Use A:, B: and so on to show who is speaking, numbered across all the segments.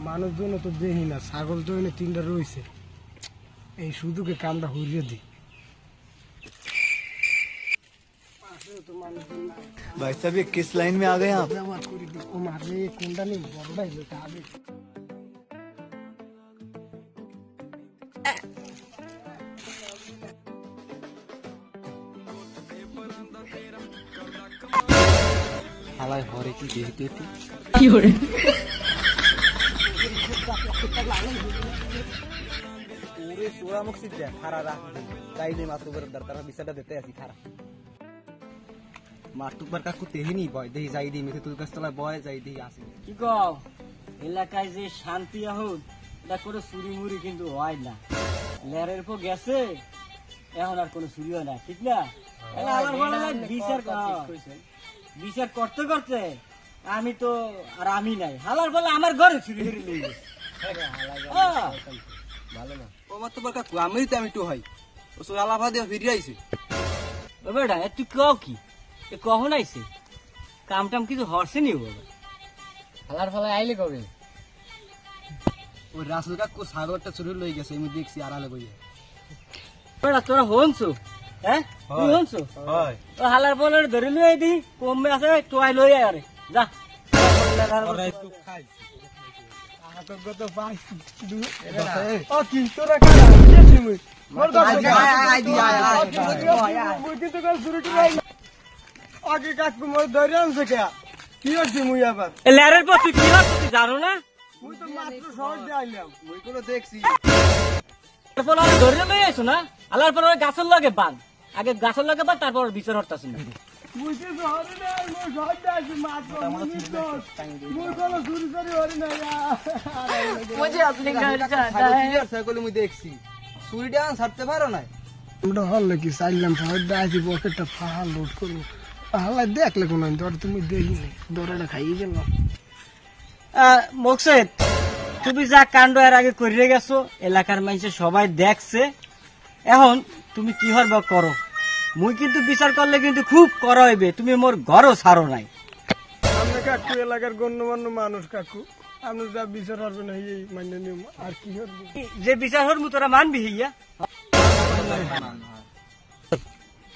A: মানুষজন তো দেখি না, ছাগল তো এনে 3টা রয়েছে, এই শুধুকে কামটা হইয়ে দি।
B: भाई साहब ये किस लाइन में आ गए आप? हालाय हरे की देखते थी पूरे सोरा मुख से खारा राख काई दे मातु बर दर तरह बिसड़ा देते ऐसी खारा मातु बर का कुते ही नहीं बॉय दे जाई दी मिथे तुल कस्तला बॉय जाई दी আসে
C: কি কও এলাকায় যে শান্তি এখন এটা করে চুরি মুরি কিন্তু হয় না লেরের পর গেছে এখন আর কোনো চুরি হয় না ঠিক না এলা আমার বড় বিচার করতে করতে আমি তো আর আমি নাই হালার বলে আমার ঘরে চুরি করে নিয়ে গেছে
B: ভালো না ও মাতু বার কা আমি তো আমি তো হয় ও সোলা ভা দিয়ে ফিরে আইছে
C: ও বেটা তুই কও কি এ কখন আইছে কাম টাম কিছু হরছে নি বাবা হালার ফলে আইলে কবে
B: ওই রাসুল কাকু সাগরটা চুরি লই গেছে আমি দেখছি আড়ালে বইয়া
C: বেটা তোরা হনছো হ্যাঁ তুই হনছো
B: হয়
C: ও হালার ফলে ধরে লই দি কমে আছে তোই লই আয় আরে যা
B: ওরা একটু খাই
A: কত পাঁচ ও 300 টাকা দিয়েছি মুই মোর আগে কাকু মোর ধরে আনছে কে কি হচ্ছে মুই আবার
C: লেরের পর তুই কি হচ্ছে তুই জানো না
A: মুই তো মাত্র শহর দিয়ে আইলাম
B: মই কোনো দেখছি
C: ফলে ধরে লই আইছো না হালার পর গাছের লগে বান আগে গাছের লগে বান তারপর বিচার হরতাছ না
A: মুই তো শহরে না মুই শহর দিয়ে আইছি মাত্র মুই কোনো চুরি চুরি হরি না
C: मुझे अपने घर जाना है
B: সাইকেল মই দেখছি চুরিটা আন ছাড়তে পারো না
A: আমরা হল কি চাইলাম শহর দিয়ে আইছি পকেটটা ফাল লোড করবো হালা দেখলে কোনো ধর তুমি দেখি নাই দরটা খাইয়ে গেলাম
C: মকসেদ তুমি যা কাণ্ড এর আগে করে গেছো এলাকার মানুষ সবাই দেখছে এখন তুমি কি হরবা করো মুই কিন্তু বিচার করলে কিন্তু খুব করা হইবে তুমি মোর ঘরও ছাড়ো নাই
A: আমরা কাকু এলাকার গণ্যমান্য মানুষ কাকু আমরা যা বিচার হরবে না এই মান্য নিয়ম আর কি হরবে
C: যে বিচার হরমু তোরা মানবি হইয়া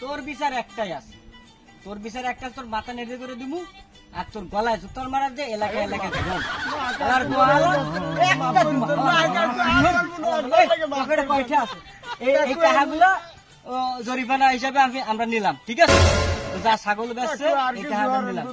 C: তোর বিচার একটাই আছে তোর বিচার একটা তোর মাথা নেড়ে করে দিমু আর তোর গলায় জুতোর মারার যে এলাকা এলাকা এই টাকাগুলো জরিমানা হিসাবে আমরা নিলাম ঠিক আছে যা ছাগল বেচছে এই টাকা নিলাম